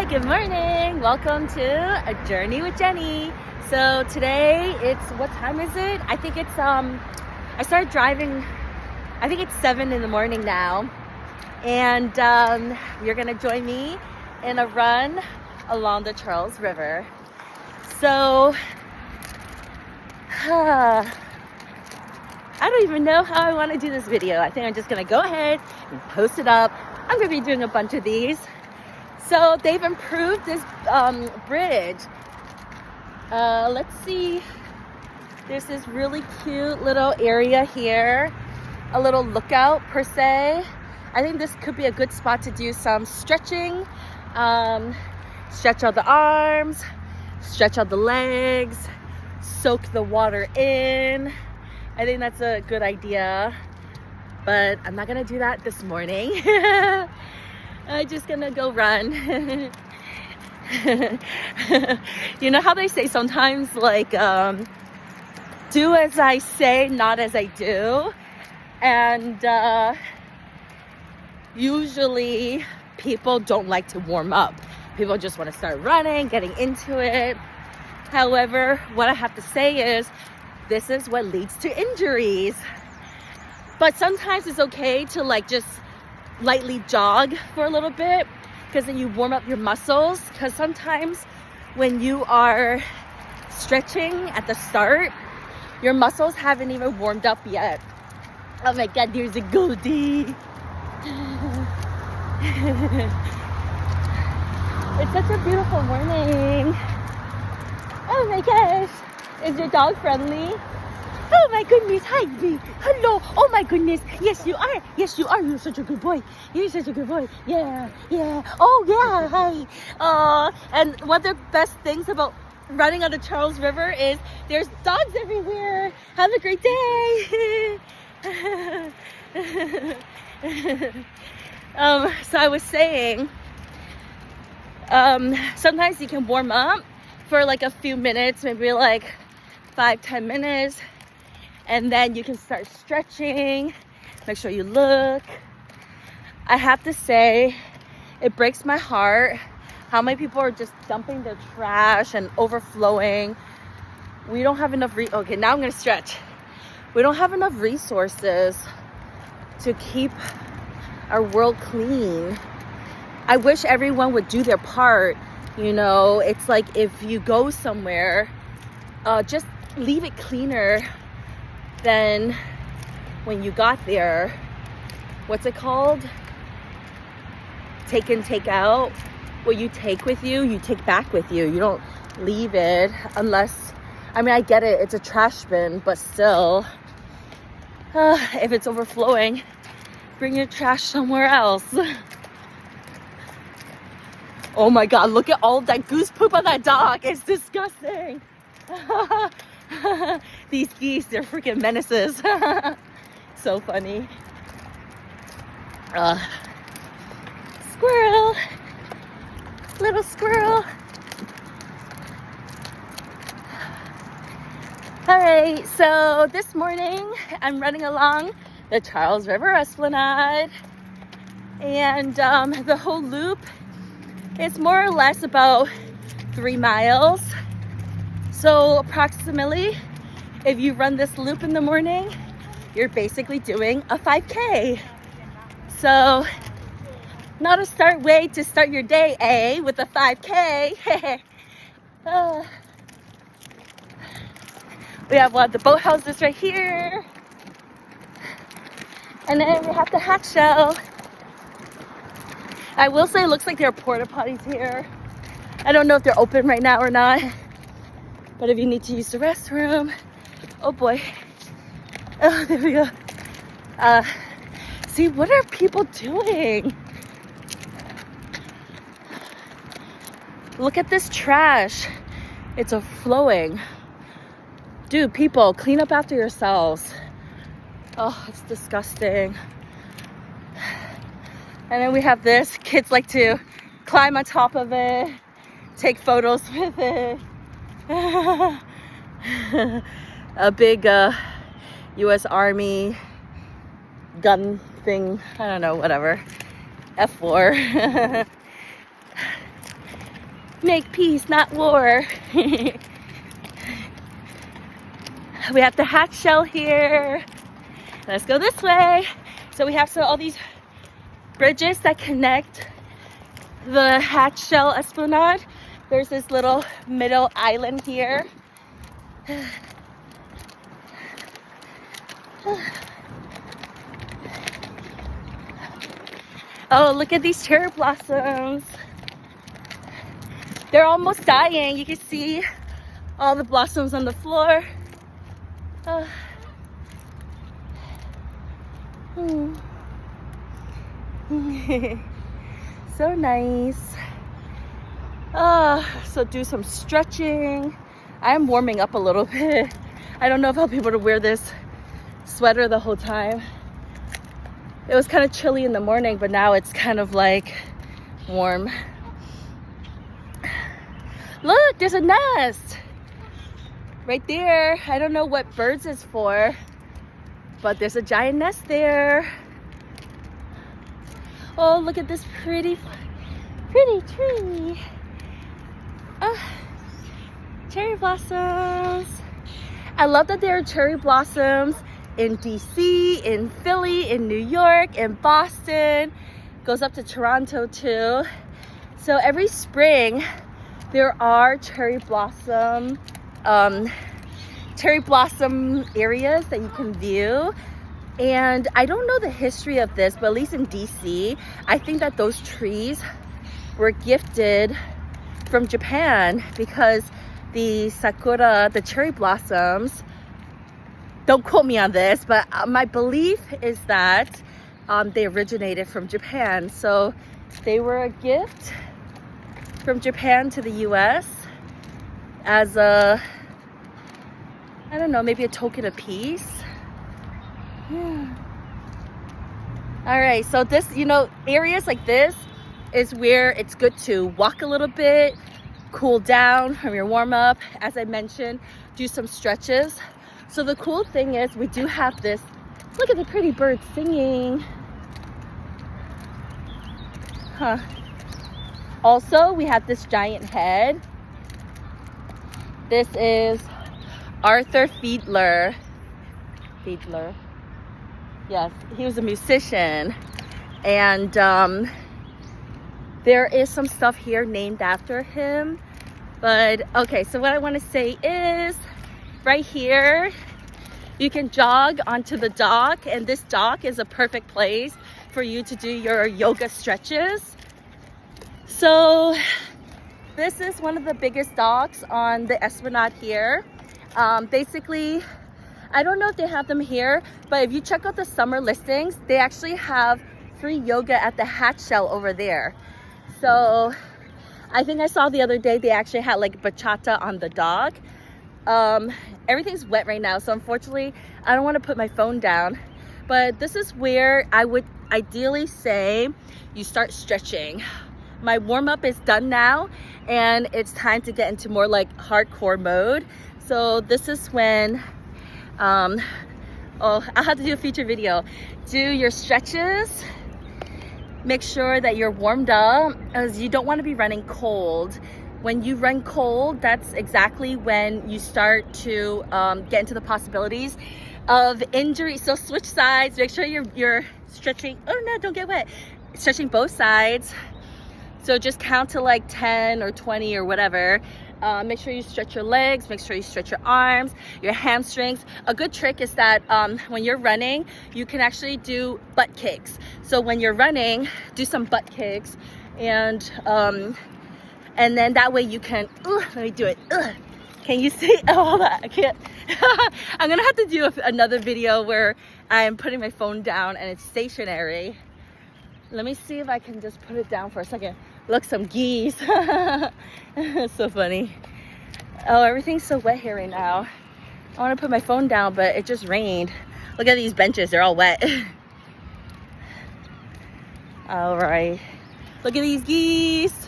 good morning. Welcome to A Journey with Jenney. So today what time is it? I think it's I started driving, I think it's 7 in the morning now. And you're gonna join me in a run along the Charles River. So I don't even know how I want to do this video. I think I'm just gonna go ahead and post it up. I'm gonna be doing a bunch of these. So they've improved this bridge. Let's see. There's this really cute little area here, a little lookout per se. I think this could be a good spot to do some stretching, stretch out the arms, stretch out the legs, soak the water in. I think that's a good idea, but I'm not gonna do that this morning. I'm just gonna go run. You know how they say sometimes, like, do as I say, not as I do. And usually people don't like to warm up. People just want to start running, getting into it. However, what I have to say is, this is what leads to injuries. But sometimes it's okay to like just lightly jog for a little bit, because then you warm up your muscles. Because sometimes when you are stretching at the start, your muscles haven't even warmed up yet. Oh my god, there's a goldie. It's such a beautiful morning. Oh my gosh, is your dog friendly? Oh my goodness, hi B. Hello. Oh my goodness. Yes you are. Yes you are. You're such a good boy. You're such a good boy. Yeah. Oh yeah, hi. And one of the best things about running on the Charles River is there's dogs everywhere. Have a great day. So I was saying, sometimes you can warm up for like a few minutes, maybe like 5-10 minutes. And then you can start stretching. Make sure you look. I have to say, it breaks my heart how many people are just dumping their trash and overflowing. We don't have enough okay, now I'm gonna stretch. We don't have enough resources to keep our world clean. I wish everyone would do their part. You know, it's like if you go somewhere, just leave it cleaner than when you got there. What's it called? Take in, take out. What you take with you, you take back with you. You don't leave it unless, I mean, I get it, it's a trash bin, but still, if it's overflowing, bring your trash somewhere else. Oh my god, look at all that goose poop on that dog. It's disgusting. These geese, they're freaking menaces. So funny. Squirrel. Little squirrel. Alright, so this morning I'm running along the Charles River Esplanade. And the whole loop is more or less about 3 miles. So approximately, if you run this loop in the morning, you're basically doing a 5K. So not a way to start your day, with a 5K. We have one of the boathouses right here. And then we have the half shell. I will say it looks like there are porta potties here. I don't know if they're open right now or not. But if you need to use the restroom, oh boy. Oh, there we go. See, what are people doing? Look at this trash. It's overflowing. Dude, people, clean up after yourselves. Oh, it's disgusting. And then we have this. Kids like to climb on top of it, take photos with it. A big U.S. Army gun thing. I don't know, whatever. F4. Make peace, not war. We have the hatch shell here. Let's go this way. So we have all these bridges that connect the hatch shell Esplanade. There's this little middle island here. Oh, look at these cherry blossoms. They're almost dying. You can see all the blossoms on the floor. Oh. So nice. So do some stretching. I'm warming up a little bit. I don't know if I'll be able to wear this sweater the whole time. It was kind of chilly in the morning, but now it's kind of like warm. Look, there's a nest right there. I don't know what birds it's for, but there's a giant nest there. Oh, look at this pretty tree. Cherry blossoms. I love that there are cherry blossoms in DC, in Philly, in New York, in Boston. Goes up to Toronto too. So every spring there are cherry blossom areas that you can view. And I don't know the history of this, but at least in DC, I think that those trees were gifted from Japan because the sakura, the cherry blossoms, don't quote me on this, but my belief is that they originated from Japan. So they were a gift from Japan to the US as a, I don't know, maybe a token of peace. Yeah. All right, so this, areas like this is where it's good to walk a little bit, cool down from your warm up. As I mentioned, do some stretches. So the cool thing is we do have this, look at the pretty birds singing. Also, we have this giant head. This is Arthur Fiedler. Yes, he was a musician. And there is some stuff here named after him. But okay, so what I want to say is right here, you can jog onto the dock, and this dock is a perfect place for you to do your yoga stretches. So this is one of the biggest docks on the Esplanade here. Basically, I don't know if they have them here, but if you check out the summer listings, they actually have free yoga at the hatch shell over there. So I think I saw the other day they actually had like bachata on the dock. Everything's wet right now, so unfortunately I don't want to put my phone down, but this is where I would ideally say you start stretching. My warm-up is done now and it's time to get into more like hardcore mode. So this is when I'll have to do a future video. Do your stretches, make sure that you're warmed up, as you don't want to be running cold. When you run cold, that's exactly when you start to get into the possibilities of injury. So switch sides, make sure you're stretching. Oh no, don't get wet. Stretching both sides. So just count to like 10 or 20 or whatever. Make sure you stretch your legs, make sure you stretch your arms, your hamstrings. A good trick is that when you're running, you can actually do butt kicks. So when you're running, do some butt kicks, and then that way you can, let me do it. Can you see? Oh, I can't. I'm gonna have to do another video where I'm putting my phone down and it's stationary. Let me see if I can just put it down for a second. Look, some geese. So funny. Oh, everything's so wet here right now. I want to put my phone down, but it just rained. Look at these benches, they're all wet. All right. Look at these geese.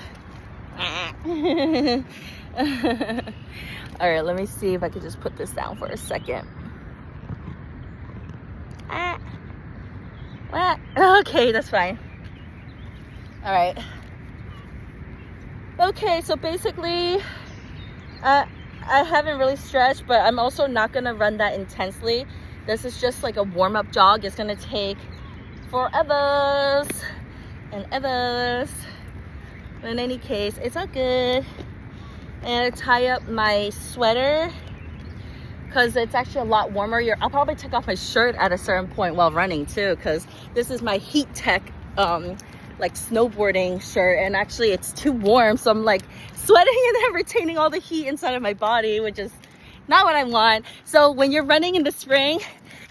All right, let me see if I could just put this down for a second. Okay, that's fine. All right. Okay, so basically, I haven't really stretched, but I'm also not gonna run that intensely. This is just like a warm-up jog. It's gonna take forever and ever. But in any case, it's all good. And I tie up my sweater because it's actually a lot warmer. I'll probably take off my shirt at a certain point while running too, because this is my heat tech like snowboarding shirt, and actually it's too warm, so I'm like sweating and then retaining all the heat inside of my body, which is not what I want. So when you're running in the spring,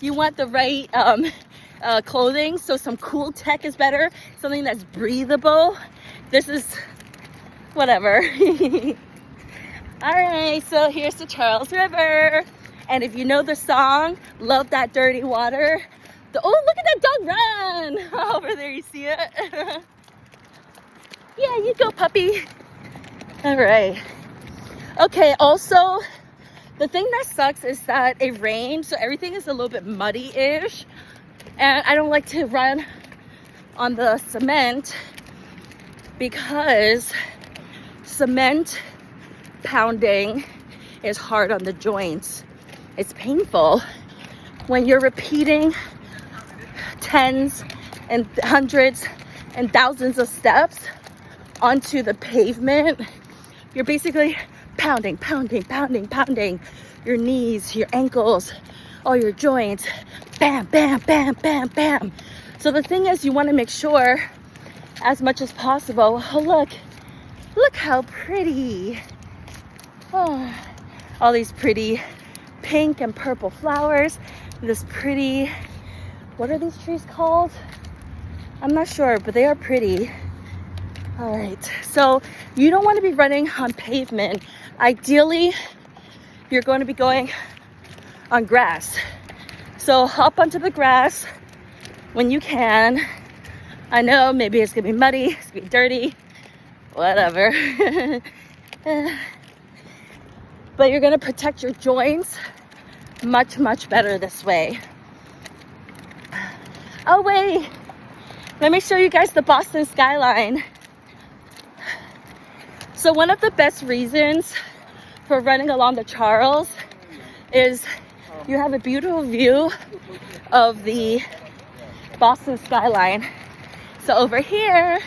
you want the right clothing. So some cool tech is better, something that's breathable. This is whatever. All right, so here's the Charles River, and if you know the song Love That Dirty Water, oh, look at that dog run over there, you see it? Yeah, you go, puppy. All right. Okay, also the thing that sucks is that it rained, so everything is a little bit muddy-ish, and I don't like to run on the cement because cement pounding is hard on the joints. It's painful when you're repeating tens and hundreds and thousands of steps onto the pavement. You're basically pounding your knees, your ankles, all your joints. Bam, bam, bam, bam, bam. So the thing is, you want to make sure as much as possible. Oh, look how pretty. Oh, all these pretty pink and purple flowers. This pretty, what are these trees called? I'm not sure, but they are pretty. All right, so you don't want to be running on pavement. Ideally, you're going to be going on grass. So hop onto the grass when you can. I know maybe it's gonna be muddy, it's gonna be dirty, whatever. But you're gonna protect your joints much, much better this way. Oh wait, let me show you guys the Boston skyline. So one of the best reasons for running along the Charles is you have a beautiful view of the Boston skyline. So over here,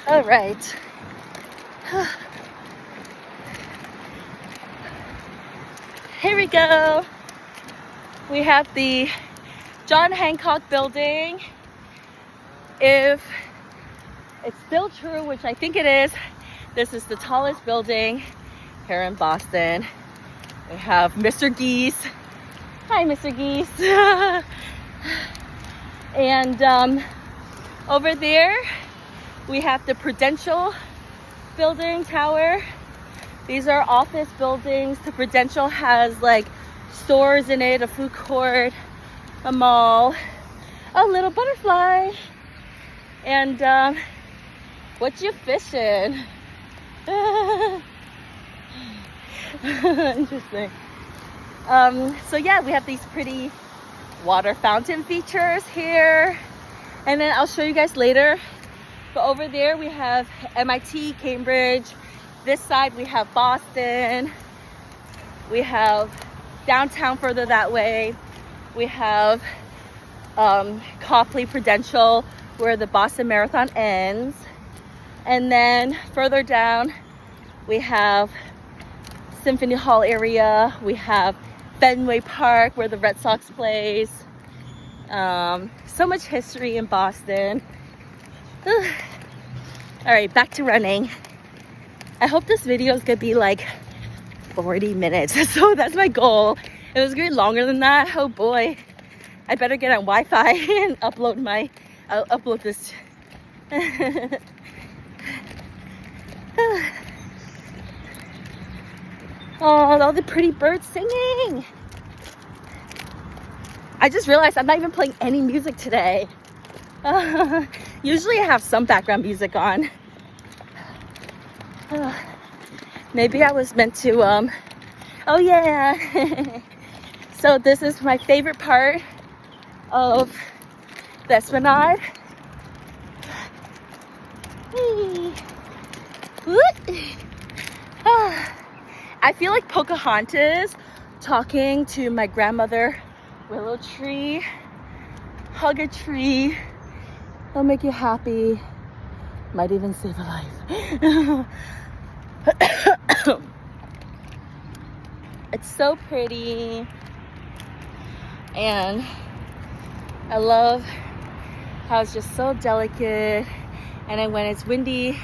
all right. Here we go. We have the John Hancock building. If it's still true, which I think it is, this is the tallest building here in Boston. We have Mr. Geese. Hi, Mr. Geese. And over there, we have the Prudential building tower. These are office buildings. The Prudential has like stores in it, a food court, a mall, a little butterfly. And what you fishing? Interesting. So yeah, we have these pretty water fountain features here, and then I'll show you guys later. But over there we have MIT, Cambridge. This side we have Boston. We have downtown further that way. We have Copley Prudential, where the Boston Marathon ends. And then further down, we have Symphony Hall area. We have Fenway Park, where the Red Sox plays. So much history in Boston. All right, back to running. I hope this video is gonna be like 40 minutes. So that's my goal. It was gonna be longer than that. Oh boy. I better get on Wi-Fi and I'll upload this. Oh, all the pretty birds singing. I just realized I'm not even playing any music today. Usually I have some background music on. Maybe I was meant to, oh yeah. So this is my favorite part of the Esplanade. I feel like Pocahontas talking to my grandmother. Willow tree, hug a tree, they'll make you happy, might even save a life. It's so pretty, and I love how it's just so delicate, and then when it's windy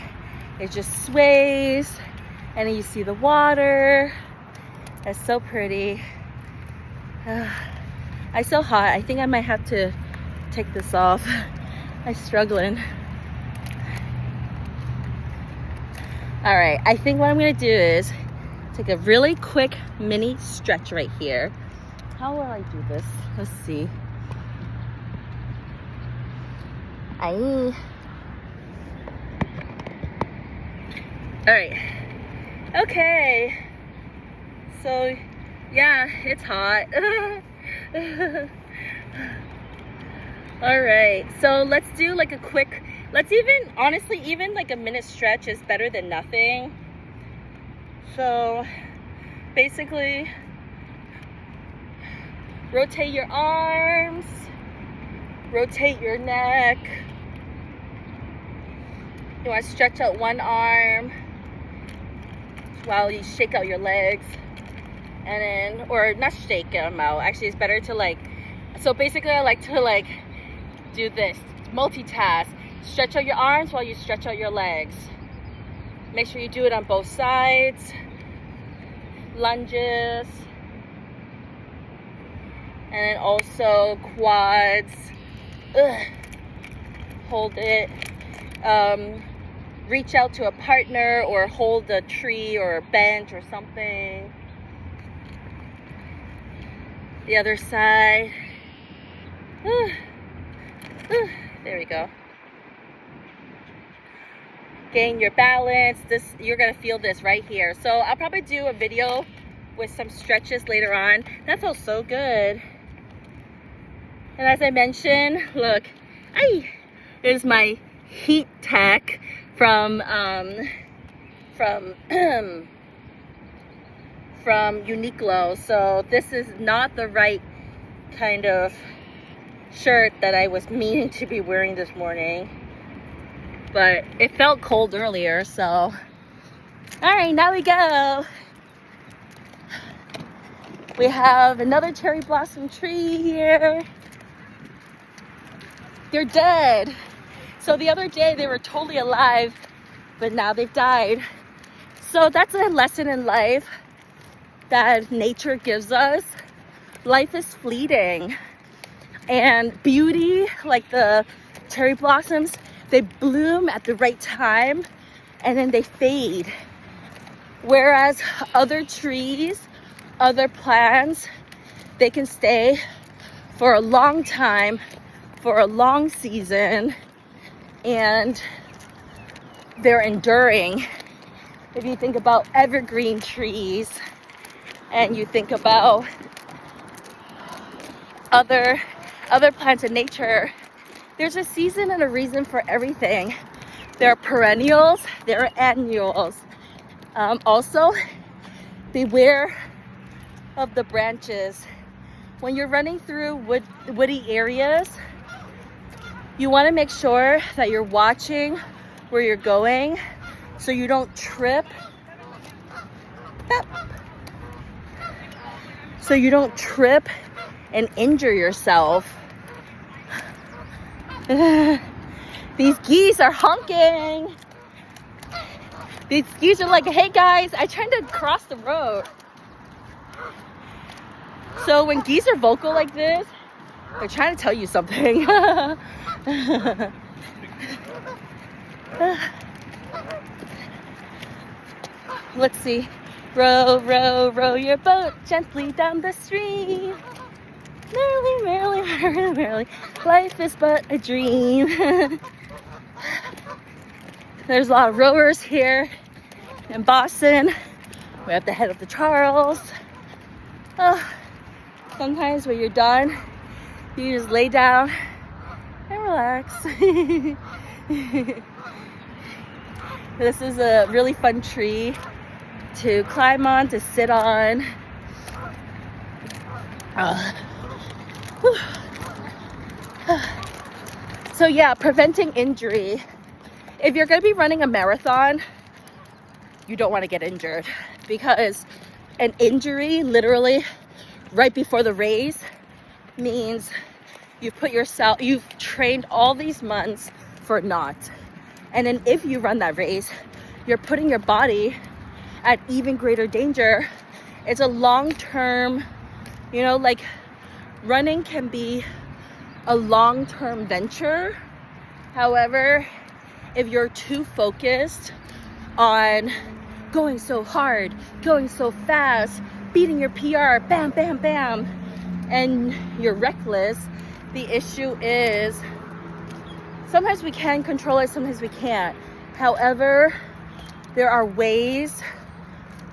it just sways, and then you see the water. It's so pretty. I'm so hot. I think I might have to take this off. I'm struggling. All right, I think what I'm gonna do is take a really quick mini stretch right here. How will I do this? Let's see. All right. Okay. So, yeah, it's hot. All right. So let's do like a quick. Honestly, even like a minute stretch is better than nothing. So, basically, rotate your arms, rotate your neck. You want to stretch out one arm while you shake out your legs, and then, or not shake them out, actually it's better to like, so basically I like to like do this, multitask, stretch out your arms while you stretch out your legs. Make sure you do it on both sides, lunges, and then also quads. Hold it. Reach out to a partner or hold a tree or a bench or something. The other side. There we go. Gain your balance. You're gonna feel this right here. So I'll probably do a video with some stretches later on. That feels so good. And as I mentioned, look, here's my heat tech from Uniqlo. So this is not the right kind of shirt that I was meaning to be wearing this morning, but it felt cold earlier. So all right, now we go. We have another cherry blossom tree here. They're dead. So the other day they were totally alive, but now they've died. So that's a lesson in life that nature gives us. Life is fleeting, and beauty, like the cherry blossoms, they bloom at the right time and then they fade. Whereas other trees, other plants, they can stay for a long time, for a long season, and they're enduring. If you think about evergreen trees and you think about other plants in nature, there's a season and a reason for everything. There are perennials, there are annuals. Also, beware of the branches. When you're running through woody areas, you want to make sure that you're watching where you're going so you don't trip. So you don't trip and injure yourself. These geese are honking. These geese are like, hey guys, I'm trying to cross the road. So when geese are vocal like this, they're trying to tell you something. Let's see. Row, row, row your boat gently down the stream. Merrily, merrily, merrily, merrily. Life is but a dream. There's a lot of rowers here in Boston. We're at the head of the Charles. Sometimes when you're done, you just lay down and relax. This is a really fun tree to climb on, to sit on. So yeah, preventing injury. If you're going to be running a marathon, you don't want to get injured, because an injury literally right before the race means you've trained all these months for naught. And then if you run that race, you're putting your body at even greater danger. It's a long-term, like running can be a long-term venture. However, if you're too focused on going so hard, going so fast, beating your PR, bam, bam, bam, and you're reckless, the issue is sometimes we can control it, sometimes we can't. However, there are ways.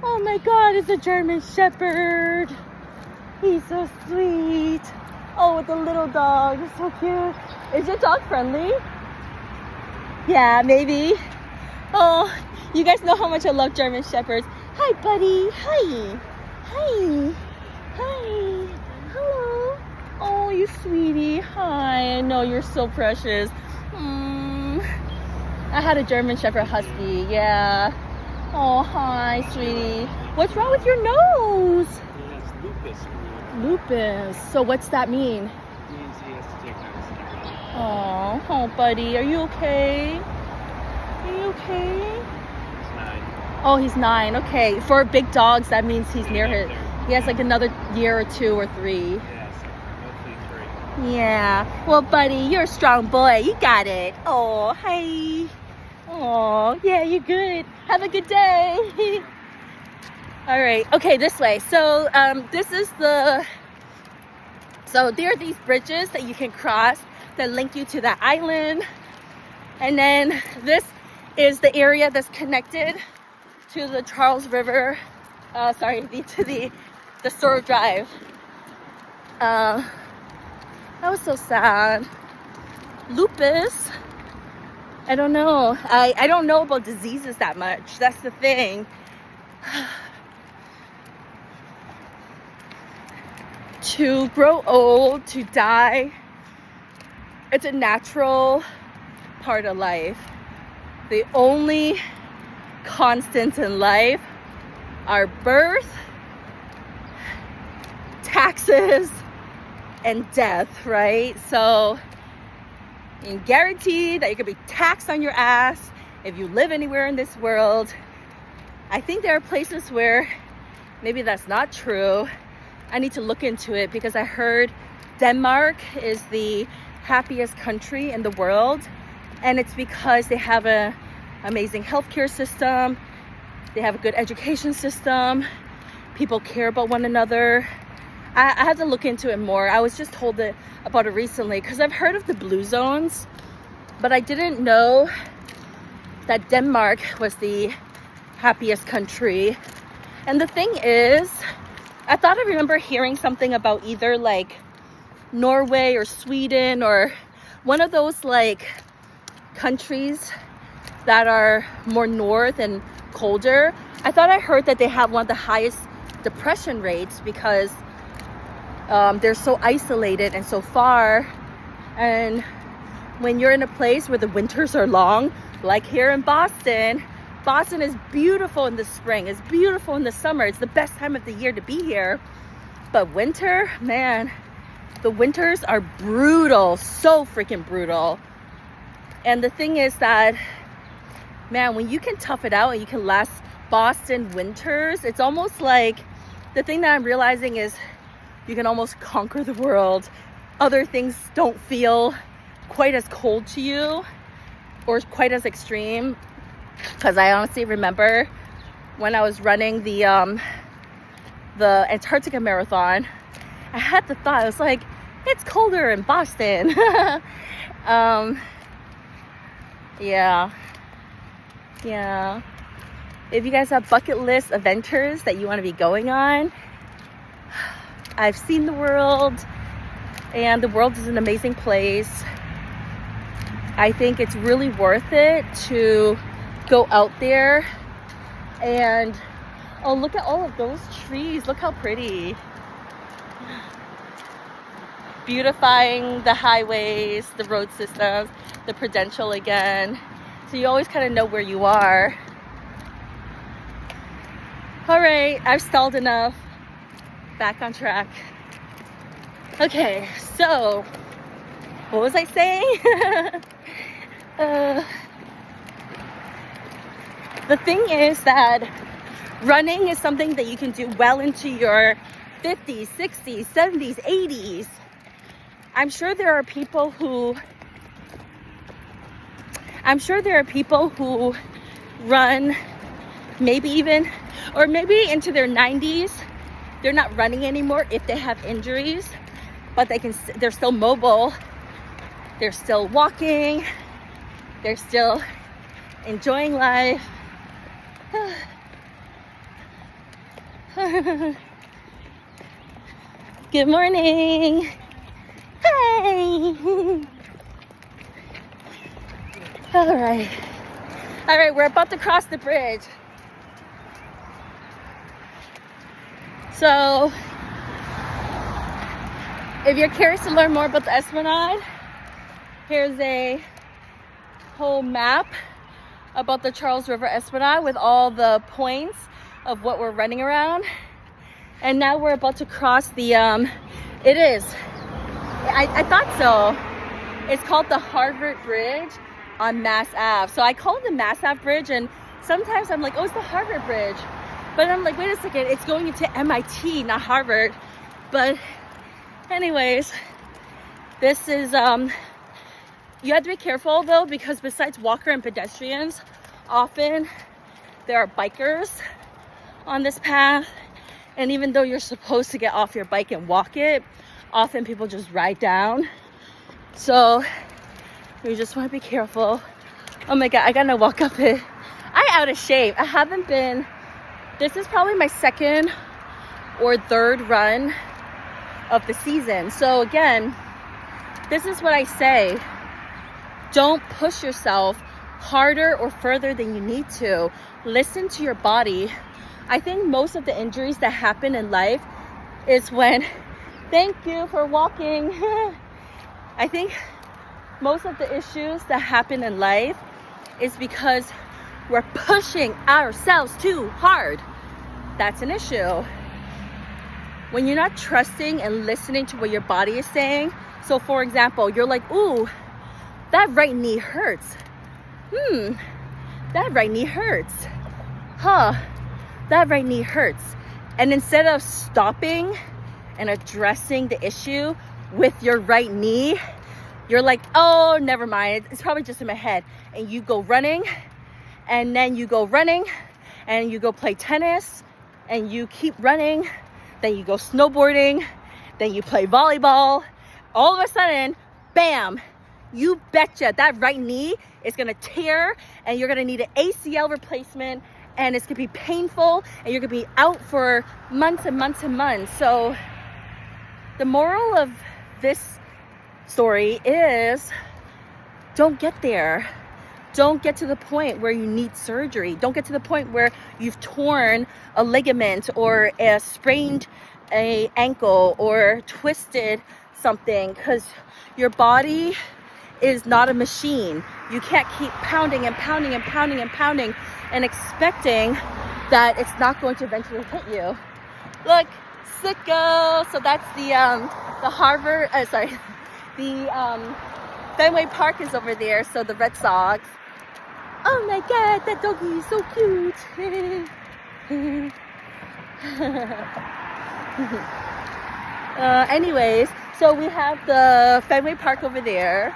Oh my God, it's a German Shepherd. He's so sweet. Oh, with the little dog, it's so cute. Is your dog friendly? Yeah, maybe. Oh, you guys know how much I love German Shepherds. Hi, buddy. Hi. Hi. Hi. Hello. Oh, you sweetie. Hi. I know you're so precious. I had a German Shepherd Husky. Yeah. Oh, hi, sweetie. What's wrong with your nose? He has lupus. Lupus. So what's that mean? It means he has to take medicine. Oh, buddy. Are you okay? Are you okay? He's 9. Oh, he's 9. Okay. For big dogs, that means he's near his. He has like another year or 2 or 3. Yeah, so hopefully 3. Yeah. Well, buddy, you're a strong boy. You got it. Oh, hi. Oh, yeah, you're good. Have a good day. All right. Okay, this way. So, so there are these bridges that you can cross that link you to that island. And then this is the area that's connected to the Charles River, to the Storrow Drive. That was so sad. Lupus. I don't know. I don't know about diseases that much. That's the thing. To grow old, to die, it's a natural part of life. The only constants in life are birth, taxes, and death, right? So you can guarantee that you could be taxed on your ass if you live anywhere in this world. I think there are places where maybe that's not true. I need to look into it, because I heard Denmark is the happiest country in the world, and it's because they have an amazing healthcare system, they have a good education system, people care about one another. I have to look into it more. I was just told about it recently, because I've heard of the blue zones, but I didn't know that Denmark was the happiest country. And the thing is, I thought I remember hearing something about either like Norway or Sweden or one of those like countries that are more north and colder. I thought I heard that they have one of the highest depression rates because they're so isolated and so far. And when you're in a place where the winters are long, like here in Boston, Boston is beautiful in the spring, it's beautiful in the summer, it's the best time of the year to be here. But winter, man, the winters are brutal, so freaking brutal. And the thing is that, man, when you can tough it out and you can last Boston winters, it's almost like, the thing that I'm realizing is you can almost conquer the world. Other things don't feel quite as cold to you or quite as extreme. Because I honestly remember when I was running the Antarctica Marathon, I had the thought, I was like, it's colder in Boston. Yeah. If you guys have bucket list adventures that you want to be going on, I've seen the world, and the world is an amazing place. I think it's really worth it to go out there and, oh, look at all of those trees. Look how pretty. Beautifying the highways, the road systems, the Prudential again. So you always kind of know where you are. All right, I've stalled enough. Back on track. Okay, so what was I saying? The thing is that running is something that you can do well into your 50s, 60s, 70s, 80s. I'm sure there are people who run maybe even, or maybe into their 90s. They're not running anymore if they have injuries, but they're still mobile. They're still walking. They're still enjoying life. Good morning. Hey. All right, we're about to cross the bridge. So if you're curious to learn more about the Esplanade, here's a whole map about the Charles River Esplanade with all the points of what we're running around. And now we're about to cross the, I thought so. It's called the Harvard Bridge on Mass Ave. So I call it the Mass Ave Bridge, and sometimes I'm like, oh, it's the Harvard Bridge. But I'm like, wait a second, it's going into MIT, not Harvard. But anyways, this is, you have to be careful though, because besides walker and pedestrians, often there are bikers on this path. And even though you're supposed to get off your bike and walk it, often people just ride down. So you just want to be careful. Oh my God, I gotta walk up it. I'm out of shape. I haven't been, this is probably my second or third run of the season. So again, this is what I say. Don't push yourself harder or further than you need to. Listen to your body. I think most of the injuries that happen in life is when, thank you for walking. I think most of the issues that happen in life is because we're pushing ourselves too hard. That's an issue. When you're not trusting and listening to what your body is saying. So for example, you're like, ooh, that right knee hurts. That right knee hurts. That right knee hurts. And instead of stopping and addressing the issue with your right knee, you're like, oh, never mind. It's probably just in my head. And you go running, and then you go running, and you go play tennis, and you keep running. Then you go snowboarding, then you play volleyball. All of a sudden, bam, you betcha that right knee is gonna tear, and you're gonna need an ACL replacement, and it's gonna be painful, and you're gonna be out for months and months and months. So the moral of this story is, don't get there. Don't get to the point where you need surgery. Don't get to the point where you've torn a ligament or sprained an ankle or twisted something, because your body is not a machine. You can't keep pounding and pounding and pounding and pounding and expecting that it's not going to eventually hit you. Look, sicko. So that's the Harvard, the Fenway Park is over there. So the Red Sox. Oh my God, that doggy is so cute. Anyways, so we have the Fenway Park over there,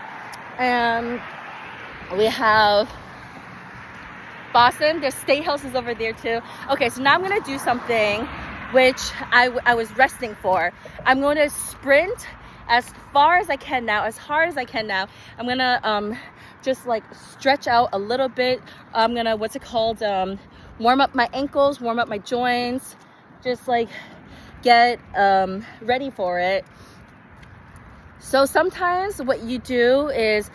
and we have Boston. There's State House is over there too. Okay, so now I'm gonna do something which I was resting for. I'm going to sprint as far as I can now, as hard as I can now. I'm gonna just like stretch out a little bit. I'm gonna, warm up my ankles, warm up my joints, just like get ready for it. So sometimes what you do is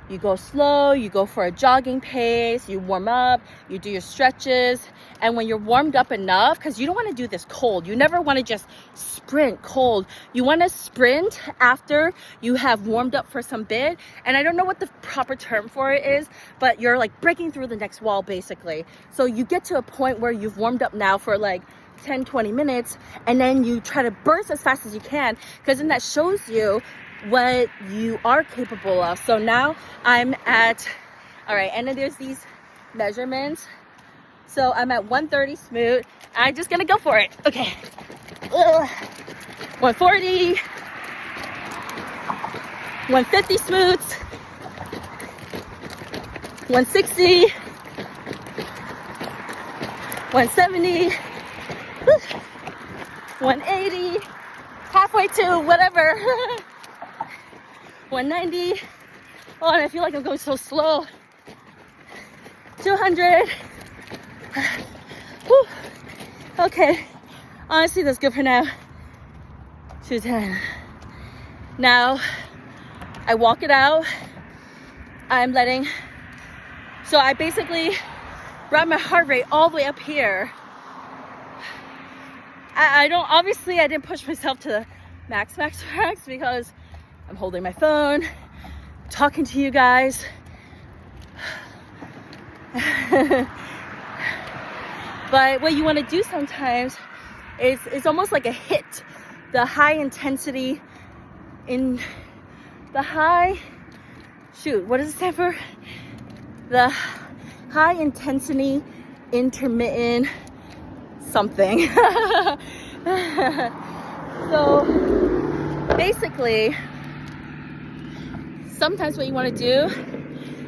You go slow, you go for a jogging pace, you warm up, you do your stretches. And when you're warmed up enough, because you don't want to do this cold, you never want to just sprint cold. You want to sprint after you have warmed up for some bit. And I don't know what the proper term for it is, but you're like breaking through the next wall basically. So you get to a point where you've warmed up now for like 10-20 minutes, and then you try to burst as fast as you can, because then that shows you what you are capable of. So now I'm at, all right, and then there's these measurements. So I'm at 130 smooth. I'm just gonna go for it. Okay. 140, 150 smooth, 160, 170, 180, halfway to whatever. 190. Oh, and I feel like I'm going so slow. 200. Whew. Okay. Honestly, that's good for now. 210. Now, I walk it out. I'm letting. So I basically brought my heart rate all the way up here. I didn't push myself to the max because I'm holding my phone, talking to you guys. But what you want to do sometimes is it's almost like a hit. The high intensity in the high, what does it stand for? The high intensity intermittent something. So basically, sometimes what you want to do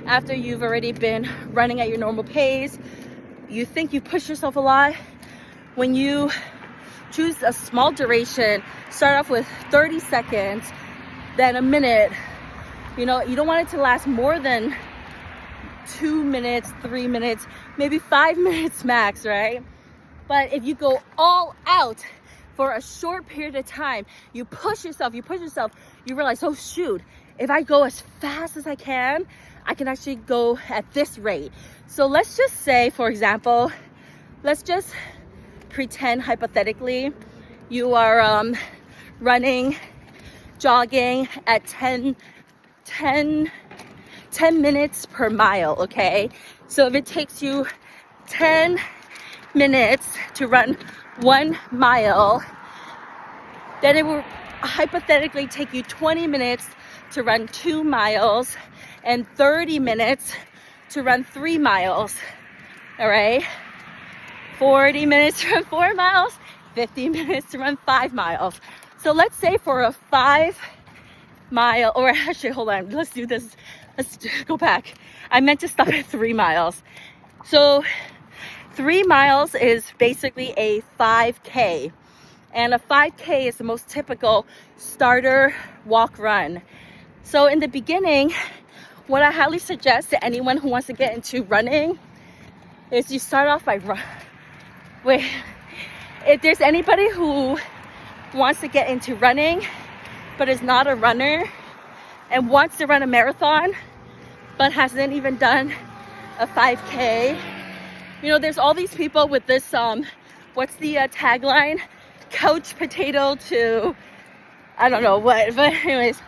after you've already been running at your normal pace, you think you push yourself a lot. When you choose a small duration, start off with 30 seconds, then a minute. You know, you don't want it to last more than 2 minutes, 3 minutes, maybe 5 minutes max, right? But if you go all out for a short period of time, you push yourself, you realize, oh shoot, if I go as fast as I can actually go at this rate. So let's just say, for example, let's just pretend hypothetically you are running, jogging at 10 minutes per mile, okay? So if it takes you 10 minutes to run 1 mile, then it will hypothetically take you 20 minutes to run 2 miles and 30 minutes to run 3 miles. All right, 40 minutes to run 4 miles, 50 minutes to run 5 miles. So let's say for a 5 mile, or actually hold on, let's do this, let's go back. I meant to stop at 3 miles. So 3 miles is basically a 5K, and a 5K is the most typical starter walk run. So in the beginning, what I highly suggest to anyone who wants to get into running is you start off by if there's anybody who wants to get into running but is not a runner and wants to run a marathon but hasn't even done a 5K, you know, there's all these people with this what's the tagline, couch potato to I don't know what, but anyways,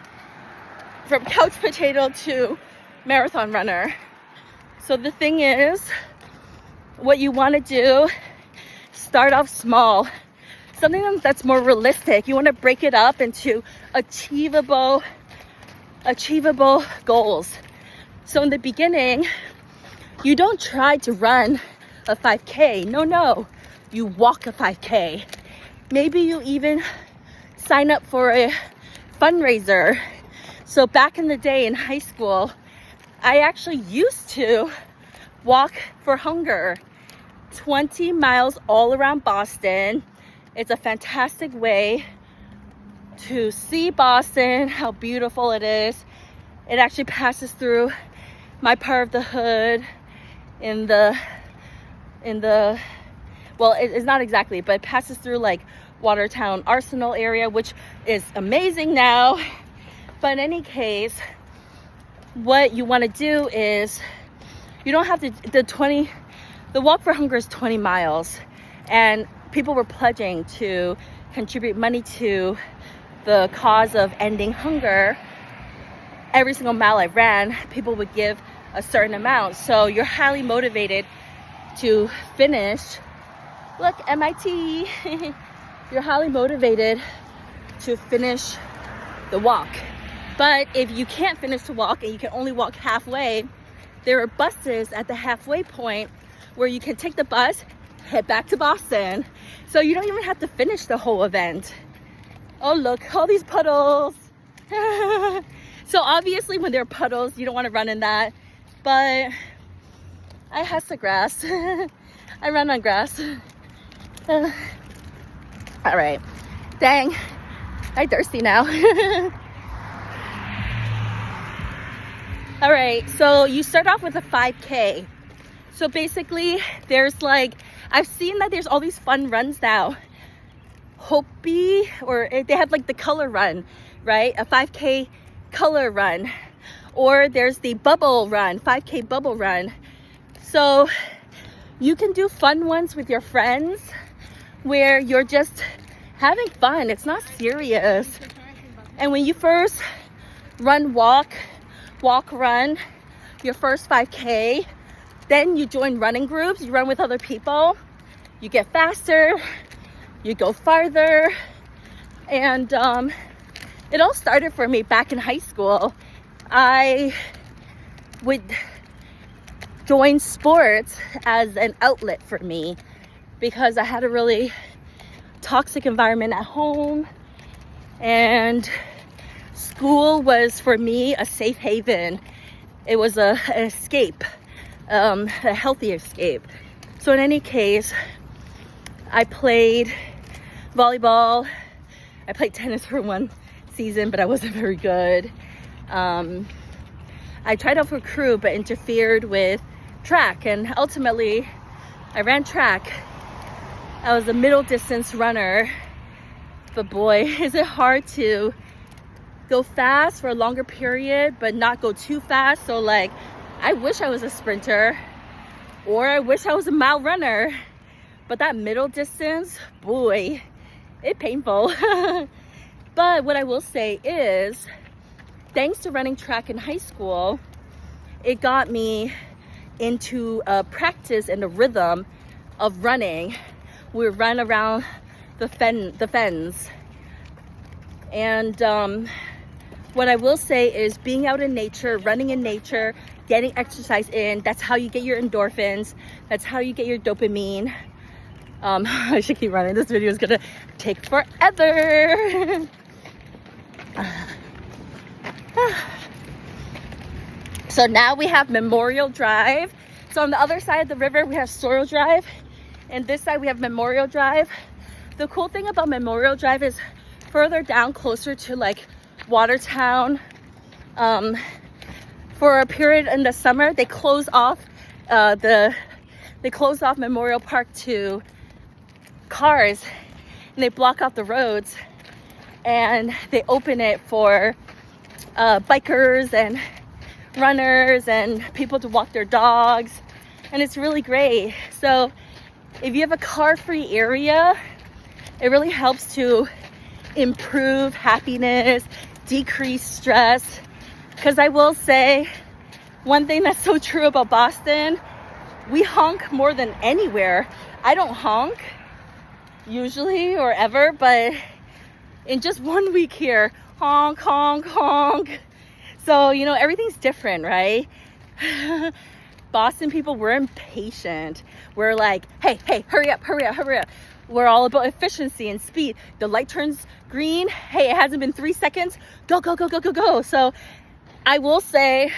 from couch potato to marathon runner. So the thing is, what you want to do, start off small, something that's more realistic. You want to break it up into achievable goals. So in the beginning, you don't try to run a 5K. No, you walk a 5K. Maybe you even sign up for a fundraiser. So back in the day in high school, I actually used to walk for hunger, 20 miles all around Boston. It's a fantastic way to see Boston, how beautiful it is. It actually passes through my part of the hood well, it's not exactly, but it passes through like Watertown Arsenal area, which is amazing now. But in any case, what you want to do is, you don't have to, the walk for hunger is 20 miles, and people were pledging to contribute money to the cause of ending hunger. Every single mile I ran, people would give a certain amount. So you're highly motivated to finish. Look, MIT. You're highly motivated to finish the walk. But if you can't finish the walk and you can only walk halfway, there are buses at the halfway point where you can take the bus, head back to Boston. So you don't even have to finish the whole event. Oh, look, all these puddles. So obviously when there are puddles, you don't want to run in that. But I have the grass. I run on grass. All right. Dang, I'm thirsty now. All right, so you start off with a 5K. So basically, there's like, I've seen that there's all these fun runs now. Hopi, or they have like the color run, right? A 5K color run. Or there's the bubble run, 5K bubble run. So you can do fun ones with your friends where you're just having fun. It's not serious. And when you first run, walk, run your first 5K, then you join running groups, you run with other people, you get faster, you go farther. And it all started for me back in high school. I would join sports as an outlet for me because I had a really toxic environment at home, and school was for me a safe haven. It was an escape, a healthy escape. So in any case, I played volleyball. I played tennis for one season, but I wasn't very good. I tried out for crew, but interfered with track, and ultimately I ran track. I was a middle distance runner, but boy, is it hard to go fast for a longer period, but not go too fast. So like, I wish I was a sprinter, or I wish I was a mile runner, but that middle distance, boy, it's painful. But what I will say is, thanks to running track in high school, it got me into a practice and a rhythm of running. We run around the fens. And what I will say is, being out in nature, running in nature, getting exercise in, that's how you get your endorphins. That's how you get your dopamine. I should keep running. This video is gonna take forever. So now we have Memorial Drive. So on the other side of the river, we have Storrow Drive. And this side, we have Memorial Drive. The cool thing about Memorial Drive is further down, closer to like Watertown. For a period in the summer, they close off Memorial Park to cars, and they block off the roads, and they open it for bikers and runners and people to walk their dogs, and it's really great. So if you have a car-free area, it really helps to improve happiness, decrease stress. Because I will say, one thing that's so true about Boston, we honk more than anywhere. I don't honk usually or ever, but in just 1 week here, honk, honk, honk. So, you know, everything's different, right? Boston people, we're impatient. We're like, hey, hurry up, hurry up, hurry up. We're all about efficiency and speed. The light turns green. Hey, it hasn't been 3 seconds. Go, go, go, go, go, go. So I will say,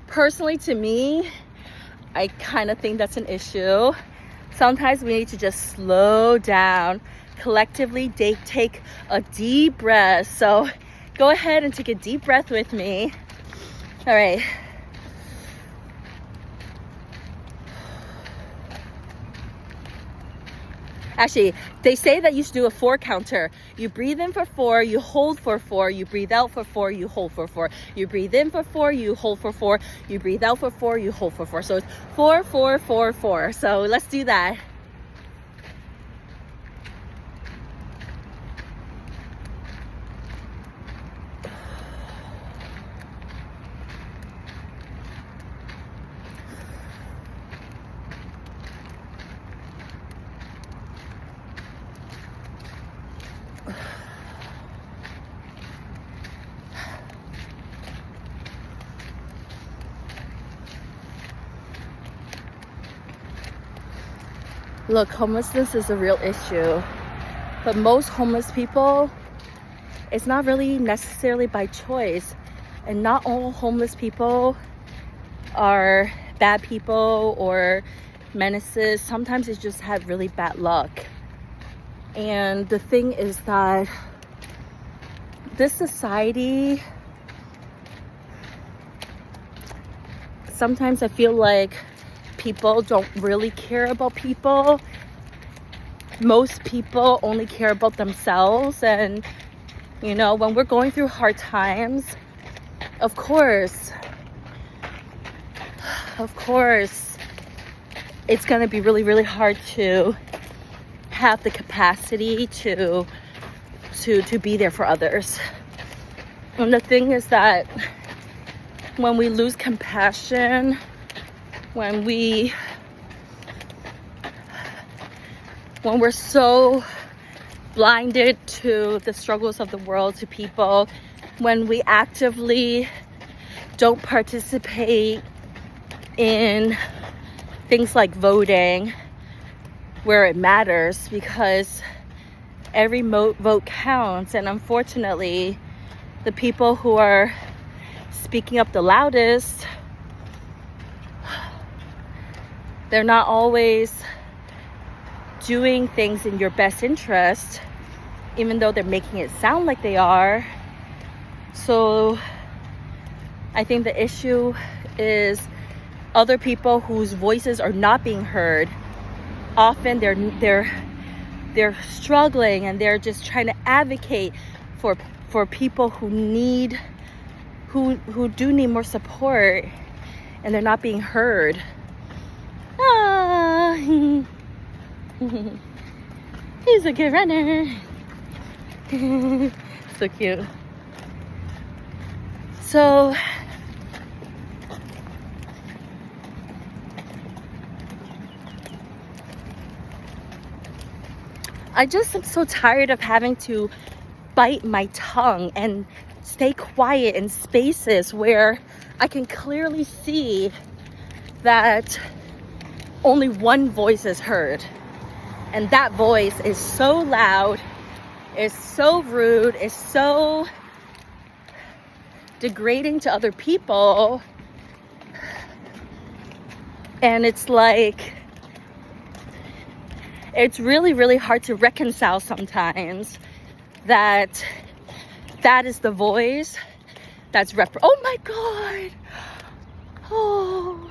personally, to me, I kind of think that's an issue. Sometimes we need to just slow down, collectively take a deep breath. So go ahead and take a deep breath with me. All right. Actually, they say that you should do a 4 counter. You breathe in for 4, you hold for 4, you breathe out for 4, you hold for 4. You breathe in for 4, you hold for 4, you breathe out for 4, you hold for 4. So it's 4, 4, 4, 4. So let's do that. Look, homelessness is a real issue, but most homeless people, it's not really necessarily by choice, and not all homeless people are bad people or menaces. Sometimes they just have really bad luck. And the thing is that this society, sometimes I feel like people don't really care about people. Most people only care about themselves. And you know, when we're going through hard times, of course it's going to be really, really hard to have the capacity to be there for others. And the thing is that when we lose compassion, when we're so blinded to the struggles of the world, to people, when we actively don't participate in things like voting where it matters, because every vote counts. And unfortunately, the people who are speaking up the loudest, they're not always doing things in your best interest, even though they're making it sound like they are. So I think the issue is other people whose voices are not being heard. Often they're struggling, and they're just trying to advocate for people who do need more support, and they're not being heard. He's a good runner. So cute. So I just am so tired of having to bite my tongue and stay quiet in spaces where I can clearly see that only one voice is heard. And that voice is so loud, is so rude, is so degrading to other people. And it's like, it's really, really hard to reconcile sometimes that is the voice that's oh my God. Oh.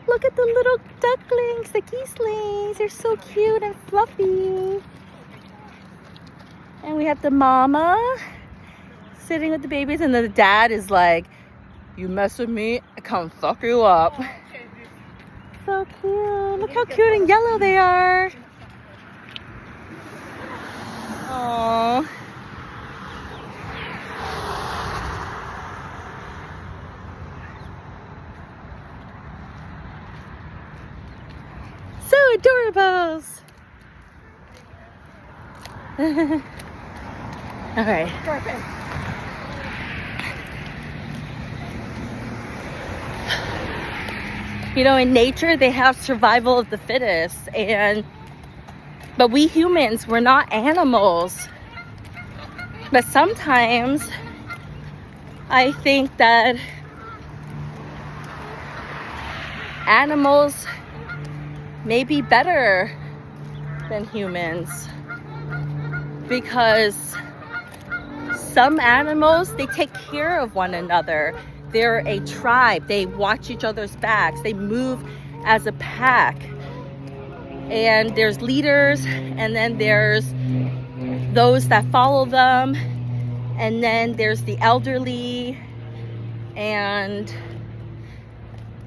Look at the little ducklings, the geeslings. They're so cute and fluffy. And we have the mama sitting with the babies, and the dad is like, you mess with me, I come fuck you up. So cute. Look how cute and yellow they are. Aww. So adorables. All right. Perfect. You know, in nature, they have survival of the fittest, but we humans, we're not animals. But sometimes I think that animals may be better than humans, because some animals, they take care of one another. They're a tribe. They watch each other's backs. They move as a pack. And there's leaders, and then there's those that follow them, and then there's the elderly, and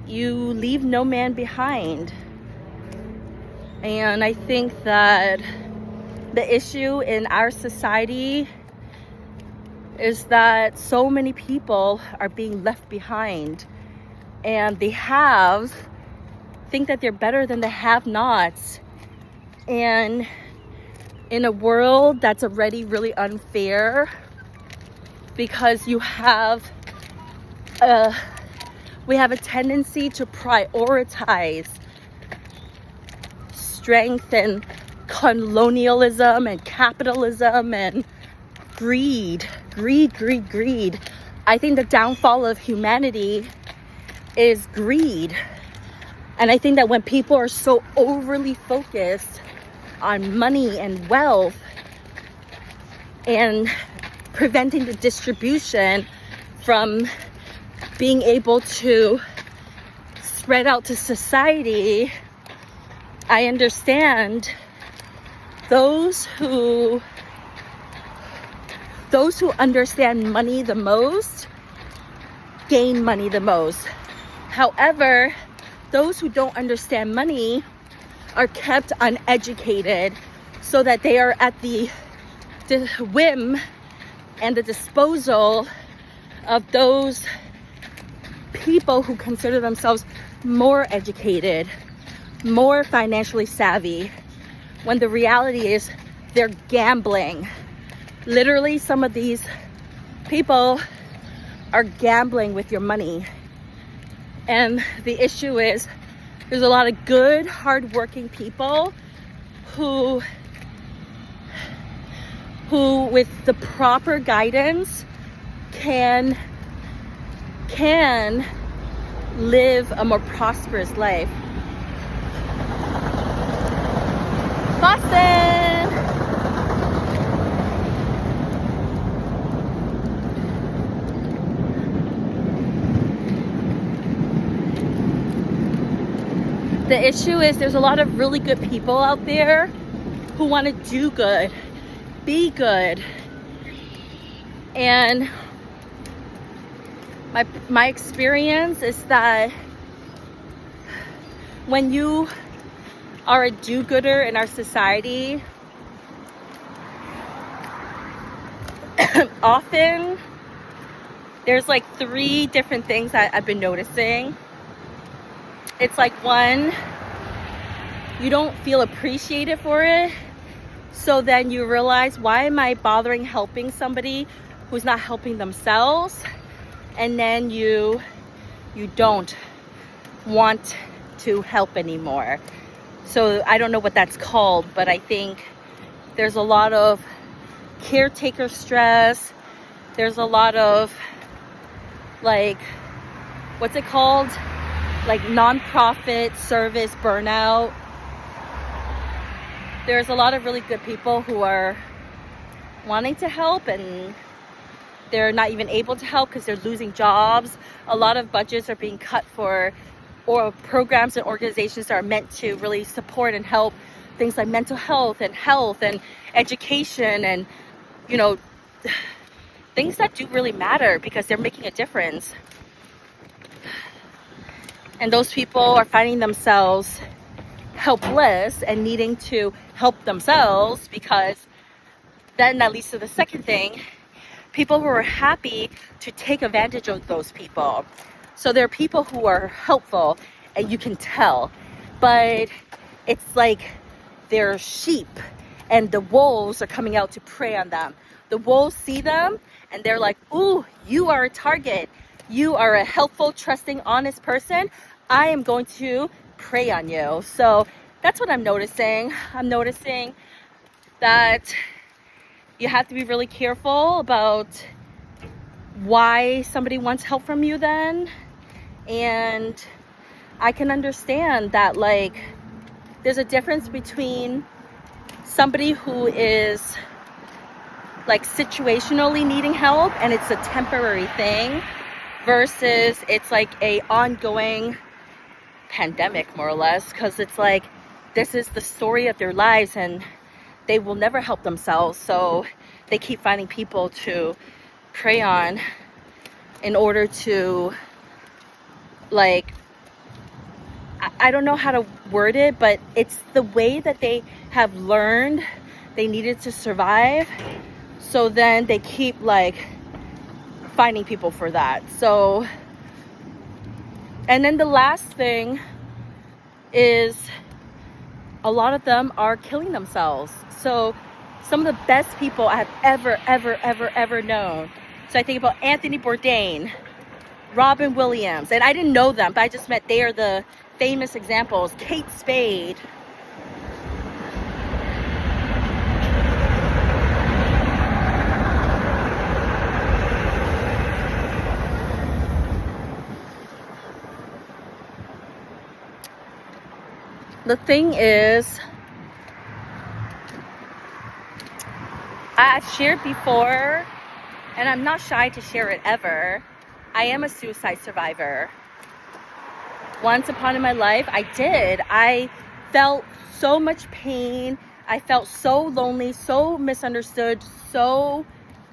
you leave no man behind. And I think that the issue in our society is that so many people are being left behind, and the haves think that they're better than the have-nots. And in a world that's already really unfair, because we have a tendency to prioritize strength and colonialism and capitalism and greed. I think the downfall of humanity is greed. And I think that when people are so overly focused on money and wealth and preventing the distribution from being able to spread out to society, I understand those who understand money the most gain money the most. However, those who don't understand money are kept uneducated so that they are at the whim and the disposal of those people who consider themselves more educated, more financially savvy, when the reality is they're gambling. Literally, some of these people are gambling with your money. And the issue is there's a lot of good, hardworking people who with the proper guidance can live a more prosperous life. Boston! The issue is there's a lot of really good people out there who want to do good, be good. And my experience is that when you are a do-gooder in our society, often there's like 3 different things that I've been noticing. It's like, 1, you don't feel appreciated for it. So then you realize, why am I bothering helping somebody who's not helping themselves? And then you don't want to help anymore. So I don't know what that's called, but I think there's a lot of caretaker stress. There's a lot of, like, what's it called? Like nonprofit service burnout. There's a lot of really good people who are wanting to help, and they're not even able to help because they're losing jobs. A lot of budgets are being cut for or programs and organizations that are meant to really support and help things like mental health and education and, you know, things that do really matter because they're making a difference. And those people are finding themselves helpless and needing to help themselves, because then that leads to the second thing, people who are happy to take advantage of those people. So there are people who are helpful and you can tell, but it's like they're sheep and the wolves are coming out to prey on them. The wolves see them and they're like, ooh, you are a target. You are a helpful, trusting, honest person. I am going to prey on you. So that's what I'm noticing. I'm noticing that you have to be really careful about why somebody wants help from you then. And I can understand that, like, there's a difference between somebody who is like situationally needing help and it's a temporary thing, versus it's like a ongoing pandemic, more or less, because it's like this is the story of their lives and they will never help themselves, so they keep finding people to prey on in order to, like, I don't know how to word it, but it's the way that they have learned they needed to survive, so then they keep like finding people for that. So, and then the last thing is a lot of them are killing themselves. So some of the best people I have ever known. So I think about Anthony Bourdain, Robin Williams, and I didn't know them, but I just meant they are the famous examples. Kate Spade. The thing is, I've shared before, and I'm not shy to share it ever. I am a suicide survivor. Once upon in my life, I felt so much pain. I felt so lonely, so misunderstood, so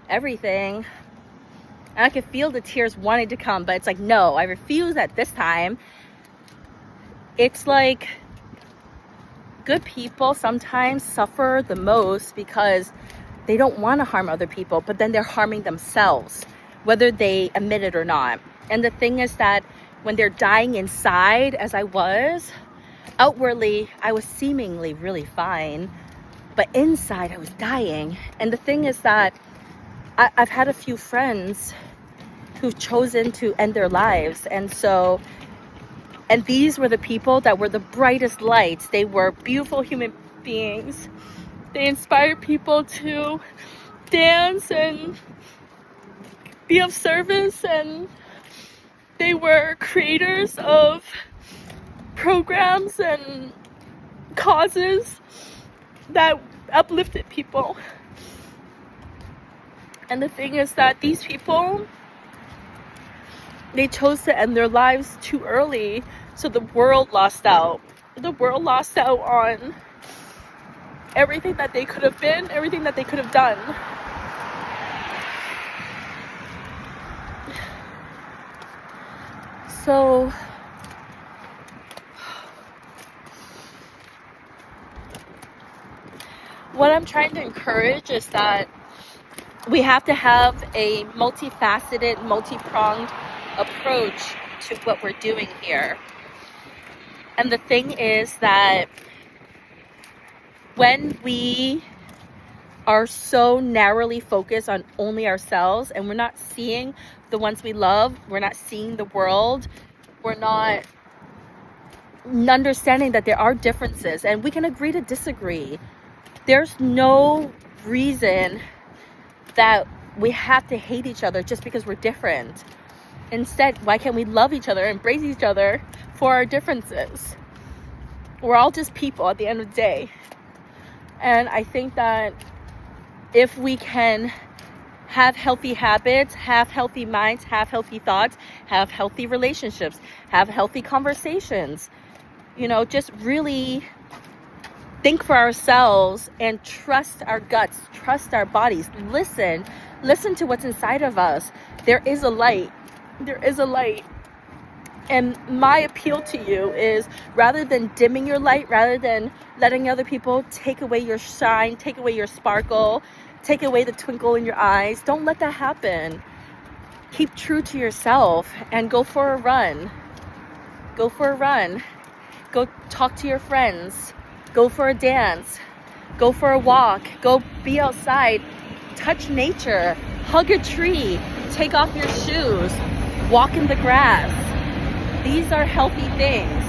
everything. And I could feel the tears wanting to come, but it's like, no, I refuse at this time. It's like good people sometimes suffer the most because they don't want to harm other people, but then they're harming themselves, whether they admit it or not. And the thing is that when they're dying inside, as I was, outwardly, I was seemingly really fine, but inside I was dying. And the thing is that I've had a few friends who've chosen to end their lives. And these were the people that were the brightest lights. They were beautiful human beings. They inspired people to dance and be of service, and they were creators of programs and causes that uplifted people. And the thing is that these people, they chose to end their lives too early, so the world lost out. The world lost out on everything that they could have been, everything that they could have done. So what I'm trying to encourage is that we have to have a multifaceted, multi-pronged approach to what we're doing here. And the thing is that when we are so narrowly focused on only ourselves and we're not seeing the ones we love, we're not seeing the world, we're not understanding that there are differences and we can agree to disagree. There's no reason that we have to hate each other just because we're different. Instead, why can't we love each other, embrace each other for our differences? We're all just people at the end of the day. And I think that if we can have healthy habits, have healthy minds, have healthy thoughts, have healthy relationships, have healthy conversations, just really think for ourselves and trust our guts, trust our bodies, listen to what's inside of us. There is a light. There is a light. And my appeal to you is, rather than dimming your light, rather than letting other people take away your shine, take away your sparkle, take away the twinkle in your eyes, don't let that happen. Keep true to yourself and go for a run. Go for a run. Go talk to your friends. Go for a dance. Go for a walk. Go be outside. Touch nature. Hug a tree. Take off your shoes. Walk in the grass. These are healthy things.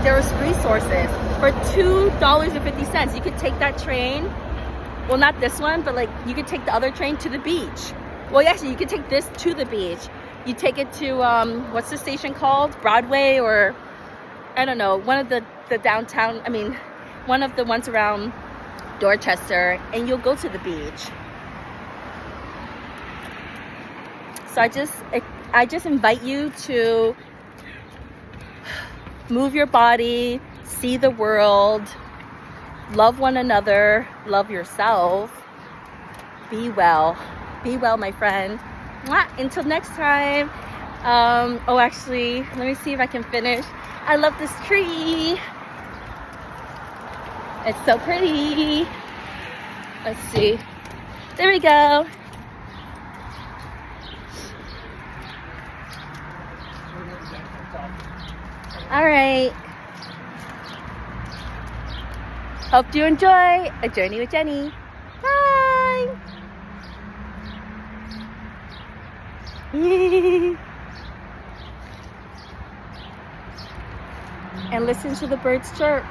There's resources. For $2.50, you could take that train. Well, not this one, but you could take the other train to the beach. Well, actually, you could take this to the beach. You take it to, what's the station called? Broadway, or, I don't know, one of the downtown, one of the ones around Dorchester, and you'll go to the beach. So I just I just invite you to move your body, see the world, love one another, love yourself. Be well. Be well, my friend. Mwah. Until next time. Oh, actually, let me see if I can finish. I love this tree. It's so pretty. Let's see. There we go. All right. Hope you enjoy A Journey with Jenney. Bye. And listen to the birds chirp.